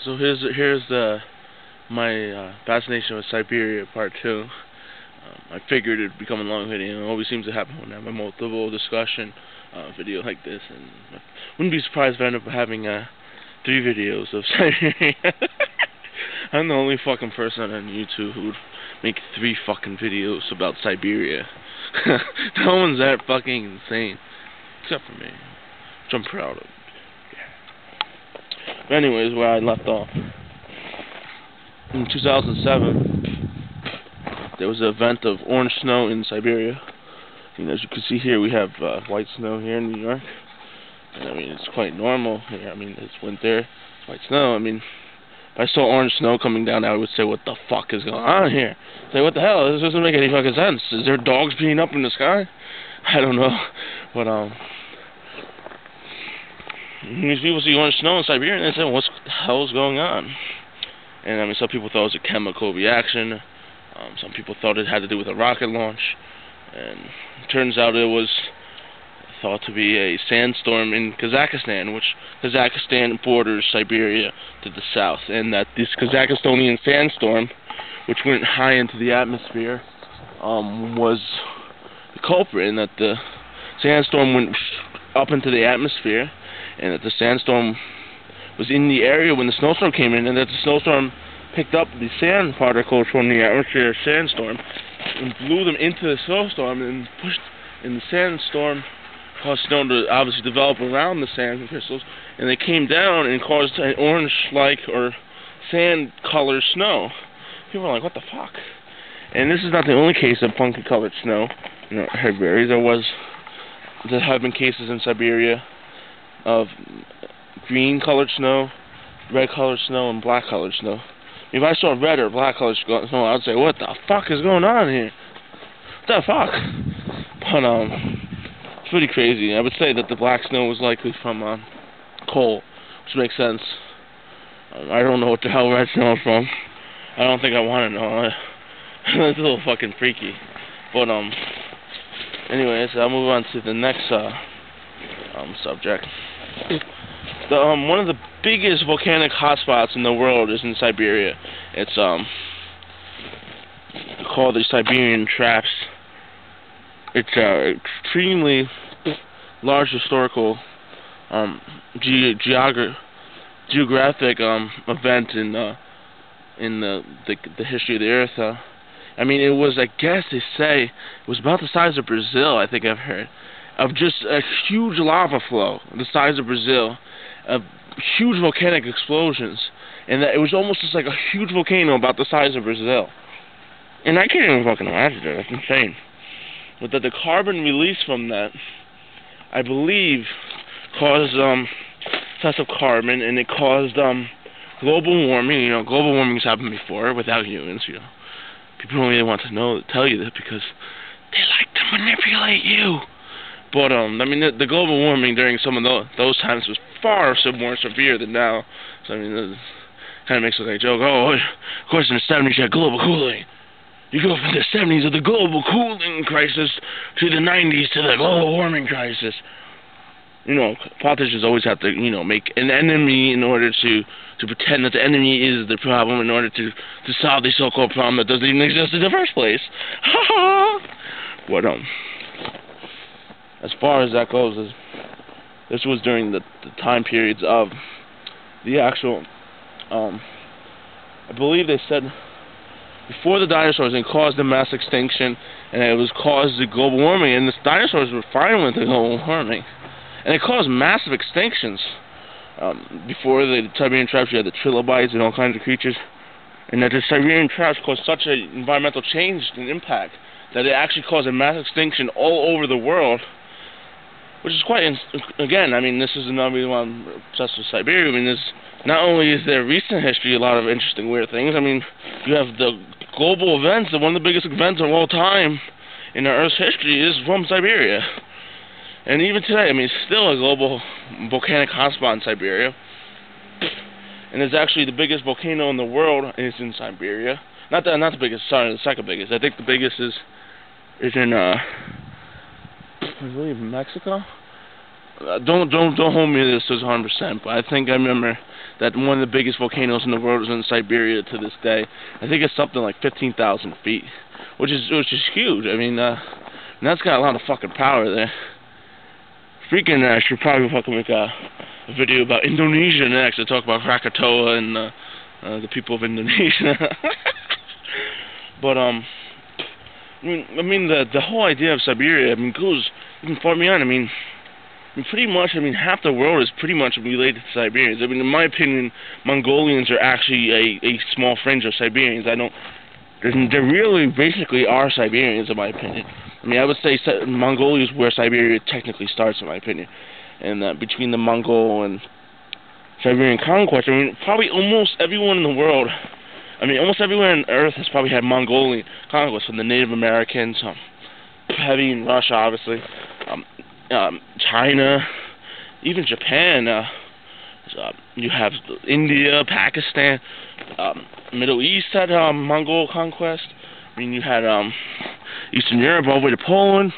So here's my fascination with Siberia Part 2. I figured it'd become a long video. It always seems to happen when I have a multiple discussion video like this, and I wouldn't be surprised if I end up having 3 videos of Siberia. I'm the only fucking person on YouTube who would make 3 fucking videos about Siberia. No one's that fucking insane, except for me, which I'm proud of. But anyways, where I left off. In 2007, there was an event of orange snow in Siberia. And as you can see here, we have white snow here in New York. And I mean, it's quite normal here. I mean, it's winter, it's white snow. I mean, if I saw orange snow coming down, I would say, what the fuck is going on here? Say, what the hell? This doesn't make any fucking sense. Is there dogs peeing up in the sky? I don't know. But, these people see orange snow in Siberia, and they say, what the hell is going on? And I mean, some people thought it was a chemical reaction. Some people thought it had to do with a rocket launch. And it turns out it was thought to be a sandstorm in Kazakhstan, which Kazakhstan borders Siberia to the south. And that this Kazakhstanian sandstorm, which went high into the atmosphere, was the culprit, and that the sandstorm went up into the atmosphere, and that the sandstorm was in the area when the snowstorm came in, and that the snowstorm picked up the sand particles from the atmosphere sandstorm and blew them into the snowstorm, and pushed in the sandstorm, caused snow to obviously develop around the sand crystals, and they came down and caused an orange-like or sand-colored snow. People are like, what the fuck? And this is not the only case of funky-colored snow in Siberia. There have been cases in Siberia of green-colored snow, red-colored snow, and black-colored snow. If I saw red or black-colored snow, I'd say, what the fuck is going on here? What the fuck? But, it's pretty crazy. I would say that the black snow was likely from, coal, which makes sense. I don't know what the hell red snow is from. I don't think I want to know. It's a little fucking freaky. But, anyways, I'll move on to the next, subject. One of the biggest volcanic hotspots in the world is in Siberia. It's called the Siberian Traps. It's an extremely large historical geographic event in the history of the Earth. I mean, it was, I guess they say, it was about the size of Brazil, I think I've heard, of just a huge lava flow, the size of Brazil, of huge volcanic explosions, and that it was almost just like a huge volcano about the size of Brazil. And I can't even fucking imagine it. That's insane. But that the carbon release from that, I believe, caused excessive carbon, and it caused global warming. You know, global warming's happened before without humans. You know, people don't really want to tell you that because they like to manipulate you. But I mean, the global warming during some of those times was far more severe than now. So I mean, it kind of makes it like a joke. Oh, of course, in the 70s you had global cooling. You go from the 70s of the global cooling crisis to the 90s to the global warming crisis. You know, politicians always have to, you know, make an enemy in order to pretend that the enemy is the problem in order to solve the so-called problem that doesn't even exist in the first place. But as far as that goes, this was during the time periods of the actual, I believe they said, before the dinosaurs, and caused a mass extinction, and it was caused the global warming, and the dinosaurs were fine with the global warming, and it caused massive extinctions. Before the Siberian Traps, you had the trilobites and all kinds of creatures, and that the Siberian Traps caused such an environmental change and impact that it actually caused a mass extinction all over the world, which is quite, again, I mean, this is another reason why I'm obsessed with Siberia. I mean, not only is there recent history, a lot of interesting, weird things. I mean, you have the global events, one of the biggest events of all time in our Earth's history is from Siberia. And even today, I mean, it's still a global volcanic hotspot in Siberia. And it's actually the biggest volcano in the world is in Siberia. Not the biggest, sorry, the second biggest. I think the biggest is in, I believe, Mexico. Don't hold me to this as 100%, but I think I remember that one of the biggest volcanoes in the world is in Siberia to this day. I think it's something like 15,000 feet, which is huge. I mean, that's got a lot of fucking power there. Freaking, I should probably fucking make a video about Indonesia next to talk about Krakatoa and the people of Indonesia. But I mean the whole idea of Siberia, I mean, goes even far beyond. I mean, pretty much, half the world is pretty much related to Siberians. I mean, in my opinion, Mongolians are actually a small fringe of Siberians. There really basically are Siberians, in my opinion. I mean, I would say Mongolia is where Siberia technically starts, in my opinion. And between the Mongol and Siberian conquest, I mean, probably almost everyone in the world, almost everywhere on Earth has probably had Mongolian conquest, from the Native Americans, heavy in Russia, obviously, China, even Japan. You have India, Pakistan, Middle East had Mongol conquest. I mean, you had Eastern Europe all the way to Poland.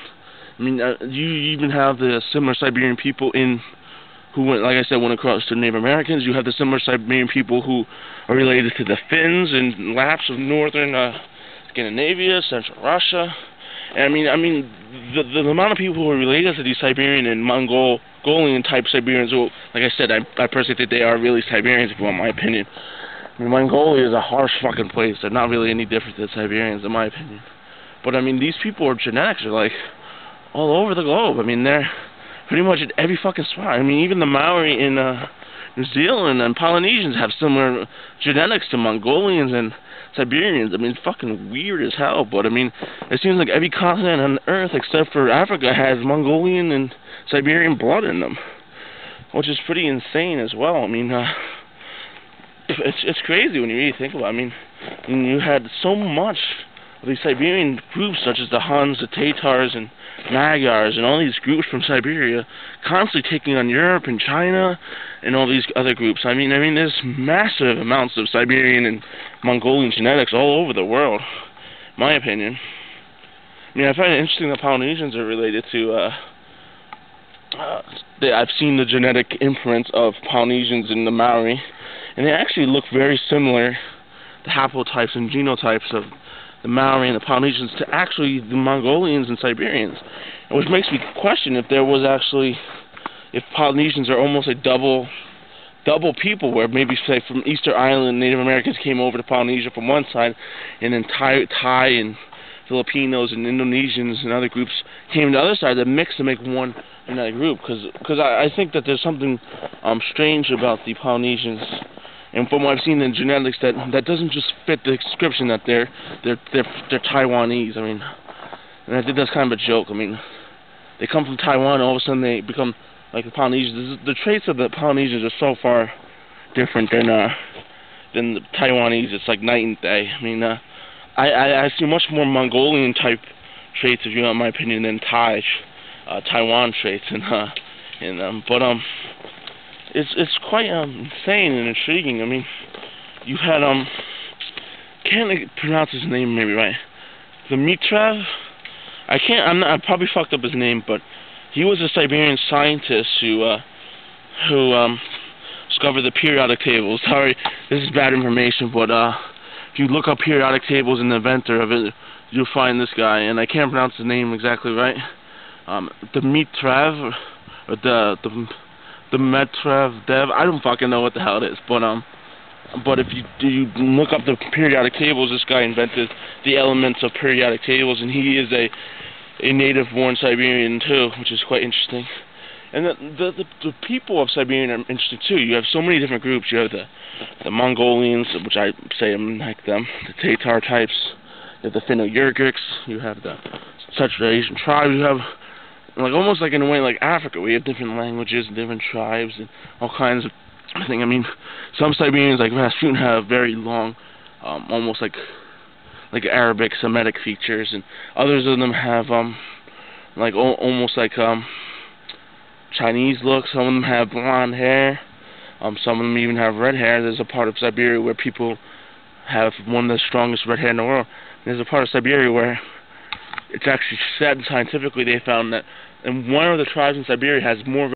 I mean, you even have the similar Siberian people who went, like I said, went across to Native Americans. You have the similar Siberian people who are related to the Finns and Lapps of northern Scandinavia, central Russia. And I mean, the amount of people who are related to these Siberian and Mongolian type Siberians, who, like I said, I personally think they are really Siberians, if you want my opinion. I mean, Mongolia is a harsh fucking place. They're not really any different than Siberians, in my opinion. But I mean, these people, genetics are like all over the globe. I mean, they're pretty much at every fucking spot. I mean, even the Maori in New Zealand and Polynesians have similar genetics to Mongolians and Siberians. I mean, it's fucking weird as hell, but I mean, it seems like every continent on Earth except for Africa has Mongolian and Siberian blood in them, which is pretty insane as well. I mean, it's crazy when you really think about it. I mean, you had so much of these Siberian groups, such as the Huns, the Tatars, and Magyars, and all these groups from Siberia, constantly taking on Europe and China and all these other groups. I mean, there's massive amounts of Siberian and Mongolian genetics all over the world, in my opinion. I mean, I find it interesting that Polynesians are related to, I've seen the genetic imprints of Polynesians in the Maori, and they actually look very similar, the haplotypes and genotypes of the Maori and the Polynesians, to actually the Mongolians and Siberians, which makes me question if Polynesians are almost a double people, where maybe, say, from Easter Island, Native Americans came over to Polynesia from one side, and then Thai and Filipinos and Indonesians and other groups came to the other side that mixed to make one united group. Because I think that there's something strange about the Polynesians. And from what I've seen in genetics, that doesn't just fit the description that they're Taiwanese. I mean, and I think that's kind of a joke. I mean, they come from Taiwan, and all of a sudden they become like the Polynesians. The traits of the Polynesians are so far different than the Taiwanese. It's like night and day. I mean, I see much more Mongolian type traits, if you want my opinion, than Taiwan traits in them. But it's quite insane and intriguing. I mean, you had can't pronounce his name maybe right. Dmitriev. I probably fucked up his name, but he was a Siberian scientist who discovered the periodic tables. Sorry, this is bad information, but if you look up periodic tables and the inventor of it, you'll find this guy, and I can't pronounce his name exactly right. Dmitriev, or the Dmitriev Dev. I don't fucking know what the hell it is, but if you look up the periodic tables, this guy invented the elements of periodic tables, and he is a native-born Siberian too, which is quite interesting. And the people of Siberia are interesting too. You have so many different groups. You have the Mongolians, which I say I'm like them, the Tatar types. You have the Finno-Ugrics. You have the Central Asian tribes. You have, like, almost like in a way like Africa. We have different languages and different tribes and all kinds of things. I mean, some Siberians, like Rasputin, have very long, almost like Arabic Semitic features, and others of them have like almost like Chinese look. Some of them have blonde hair. Some of them even have red hair. There's a part of Siberia where people have one of the strongest red hair in the world. There's a part of Siberia where it's actually said scientifically they found that, and one of the tribes in Siberia has more